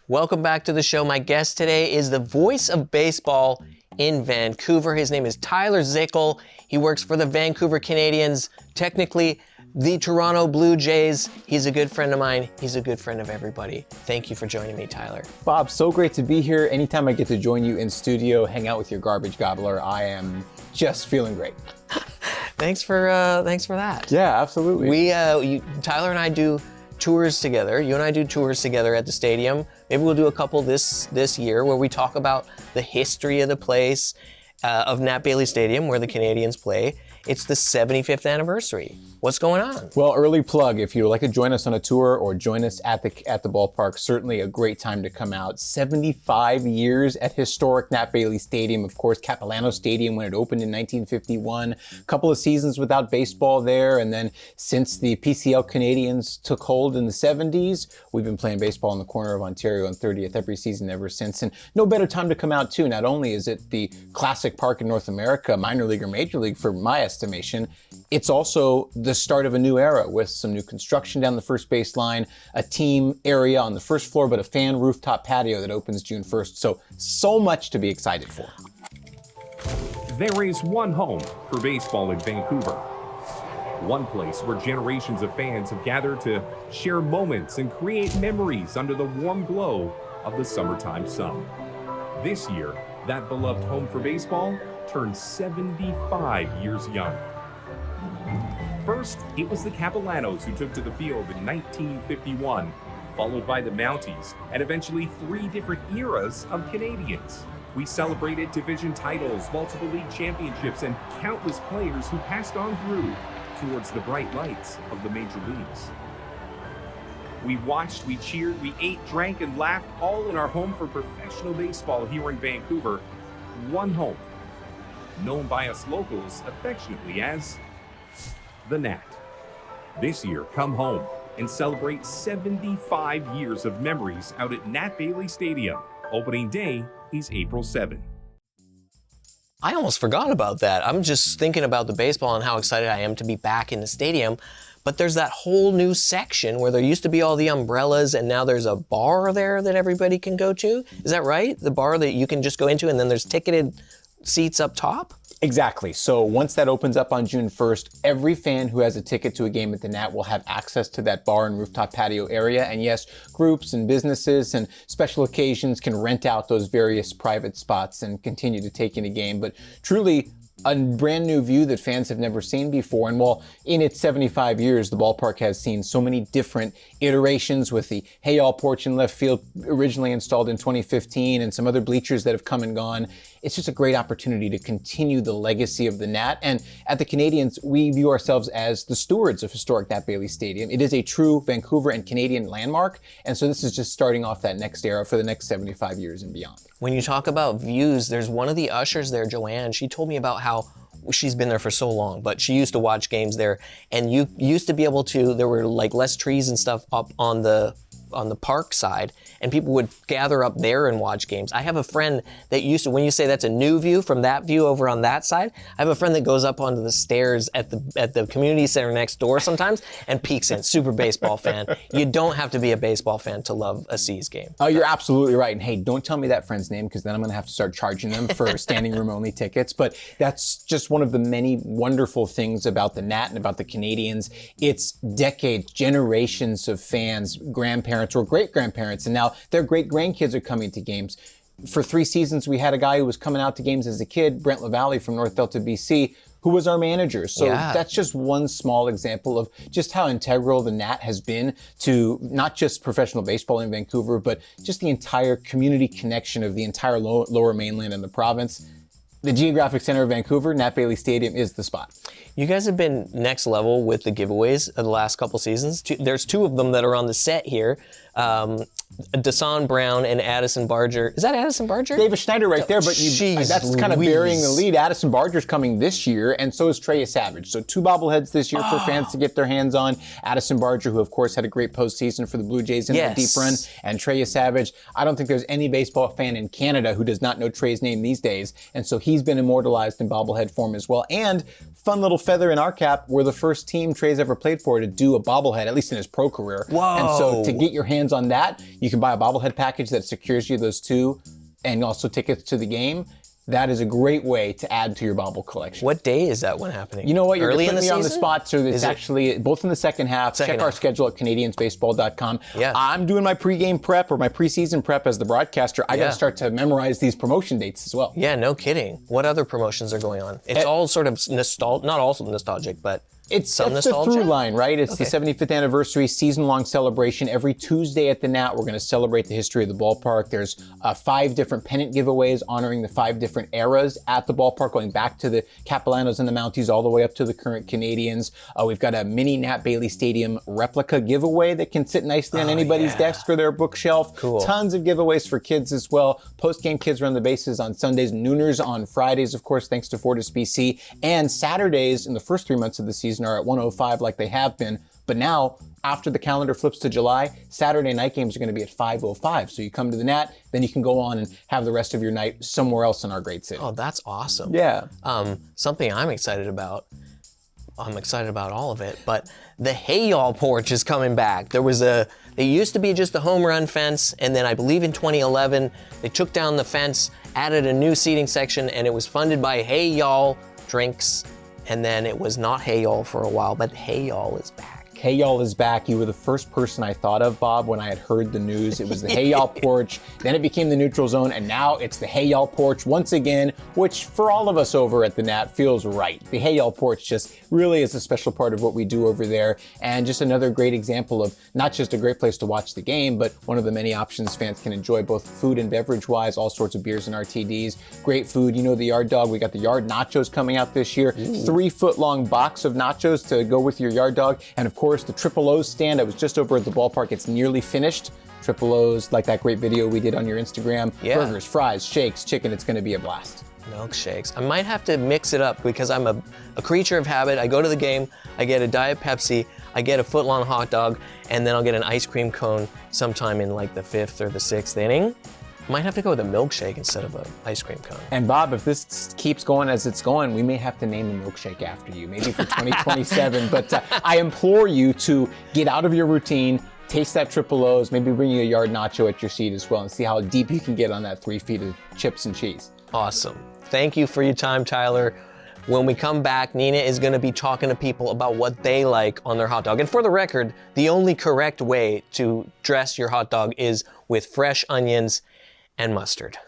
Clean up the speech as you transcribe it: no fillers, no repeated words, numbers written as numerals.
Welcome back to the show. My guest today is the voice of baseball in Vancouver. His name is Tyler Zickel. He works for the Vancouver Canadians, technically the Toronto Blue Jays. He's a good friend of mine. He's a good friend of everybody. Thank you for joining me, Tyler. Bob, so great to be here. Anytime I get to join you in studio, hang out with your garbage gobbler, I am just feeling great. Thanks for that. Yeah, absolutely. Tyler and I do tours together. You and I do tours together at the stadium. Maybe we'll do a couple this year where we talk about the history of the place, of Nat Bailey Stadium where the Canadians play. It's the 75th anniversary. What's going on? Well, early plug, if you would like to join us on a tour or join us at the ballpark, certainly a great time to come out. 75 years at historic Nat Bailey Stadium, of course, Capilano Stadium when it opened in 1951. A couple of seasons without baseball there, and then since the PCL Canadians took hold in the 70s, we've been playing baseball in the corner of Ontario and 30th every season ever since. And no better time to come out too. Not only is it the classic park in North America, minor league or major league for my estimation, it's also the start of a new era with some new construction down the first baseline, a team area on the first floor, but a fan rooftop patio that opens June 1st. So much to be excited for. There is one home for baseball in Vancouver. One place where generations of fans have gathered to share moments and create memories under the warm glow of the summertime sun. This year, that beloved home for baseball turned 75 years young. First, it was the Capilanos who took to the field in 1951, followed by the Mounties, and eventually 3 different eras of Canadians. We celebrated division titles, multiple league championships, and countless players who passed on through towards the bright lights of the major leagues. We watched, we cheered, we ate, drank, and laughed, all in our home for professional baseball here in Vancouver. One home, known by us locals affectionately as the Nat. This year, come home and celebrate 75 years of memories out at Nat Bailey Stadium. Opening day is April 7. I almost forgot about that. I'm just thinking about the baseball and how excited I am to be back in the stadium. But there's that whole new section where there used to be all the umbrellas and now there's a bar there that everybody can go to. Is that right? The bar that you can just go into and then there's ticketed seats up top? Exactly. So once that opens up on June 1st, every fan who has a ticket to a game at the Nat will have access to that bar and rooftop patio area. And yes, groups and businesses and special occasions can rent out those various private spots and continue to take in a game. But truly, a brand new view that fans have never seen before. And while in its 75 years, the ballpark has seen so many different iterations with the Hey All porch in left field originally installed in 2015 and some other bleachers that have come and gone, it's just a great opportunity to continue the legacy of the Nat. And at the Canadians, we view ourselves as the stewards of historic Nat Bailey Stadium. It is a true Vancouver and Canadian landmark. And so this is just starting off that next era for the next 75 years and beyond. When you talk about views, there's one of the ushers there, Joanne, she told me about how she's been there for so long, but she used to watch games there, and you used to be able to, there were like less trees and stuff up on the park side, and people would gather up there and watch games. I have a friend that used to, when you say that's a new view from that view over on that side, I have a friend that goes up onto the stairs at the community center next door sometimes and peeks in. Super baseball fan. You don't have to be a baseball fan to love a C's game. Oh, you're absolutely right. And hey, don't tell me that friend's name because then I'm going to have to start charging them for standing room only tickets. But that's just one of the many wonderful things about the Nat and about the Canadians. It's decades, generations of fans, grandparents or great-grandparents, and now their great-grandkids are coming to games. For 3 seasons, we had a guy who was coming out to games as a kid, Brent LaValle from North Delta, BC, who was our manager. So that's just one small example of just how integral the Nat has been to not just professional baseball in Vancouver, but just the entire community connection of the entire lower mainland and the province. The geographic center of Vancouver, Nat Bailey Stadium, is the spot. You guys have been next level with the giveaways of the last couple seasons. There's 2 of them that are on the set here. Dasan Brown and Addison Barger. Is that Addison Barger? Davis Schneider right there, but that's kind of burying the lead. Addison Barger's coming this year, and so is Treya Savage. So 2 bobbleheads this year for fans to get their hands on. Addison Barger, who of course had a great postseason for the Blue Jays in the deep run, and Treya Savage. I don't think there's any baseball fan in Canada who does not know Trey's name these days, and so he's been immortalized in bobblehead form as well. And fun little feather in our cap, we're the first team Trey's ever played for to do a bobblehead, at least in his pro career. Whoa. And so to get your hands questions on that, you can buy a bobblehead package that secures you those two and also tickets to the game. That is a great way to add to your bobble collection. What day is that one happening? You know what? You're early in putting the me on the season? spot, so it's actually both in the second half. Check our schedule at CanadiansBaseball.com. Yeah. I'm doing my pregame prep or my preseason prep as the broadcaster. I got to start to memorize these promotion dates as well. Yeah, no kidding. What other promotions are going on? It's all sort of nostalgic, not all nostalgic, but It's some the nostalgia? through line, right? It's the 75th anniversary season-long celebration. Every Tuesday at the Nat, we're going to celebrate the history of the ballpark. There's 5 different pennant giveaways honoring the 5 different eras at the ballpark, going back to the Capellanos and the Mounties all the way up to the current Canadians. We've got a mini Nat Bailey Stadium replica giveaway that can sit nicely on anybody's desk or their bookshelf. Cool. Tons of giveaways for kids as well. Post-game Kids Run the Bases on Sundays, Nooners on Fridays, of course, thanks to Fortis BC. And Saturdays in the first 3 months of the season are at 1:05 like they have been. But now, after the calendar flips to July, Saturday night games are going to be at 5:05. So you come to the Nat, then you can go on and have the rest of your night somewhere else in our great city. oh, that's awesome. Yeah. Something I'm excited about. I'm excited about all of it, but the Hey Y'all porch is coming back. It used to be just a home run fence, and then I believe in 2011, they took down the fence, added a new seating section, and it was funded by Hey Y'all Drinks, and then it was not Hey Y'all for a while, but Hey Y'all is back. Hey Y'all is back. You were the first person I thought of, Bob, when I had heard the news. It was the Hey Y'all porch, then it became the neutral zone, and now it's the Hey Y'all porch once again, which for all of us over at the Nat feels right. The Hey Y'all porch just really is a special part of what we do over there, and just another great example of not just a great place to watch the game, but one of the many options fans can enjoy, both food and beverage-wise, all sorts of beers and RTDs. Great food. You know the Yard Dog. We got the Yard Nachos coming out this year. 3-foot-long box of nachos to go with your Yard Dog, and of course, the Triple O's stand. I was just over at the ballpark. It's nearly finished. Triple O's, like that great video we did on your Instagram. Yeah. Burgers, fries, shakes, chicken. It's going to be a blast. Milkshakes. I might have to mix it up because I'm a creature of habit. I go to the game, I get a Diet Pepsi, I get a foot-long hot dog, and then I'll get an ice cream cone sometime in like the 5th or the 6th inning. Might have to go with a milkshake instead of an ice cream cone. And Bob, if this keeps going as it's going, we may have to name the milkshake after you, maybe for 2027. But I implore you to get out of your routine, taste that Triple O's, maybe bring you a Yard Nacho at your seat as well, and see how deep you can get on that 3 feet of chips and cheese. Awesome. Thank you for your time, Tyler. When we come back, Nina is going to be talking to people about what they like on their hot dog. And for the record, the only correct way to dress your hot dog is with fresh onions and mustard.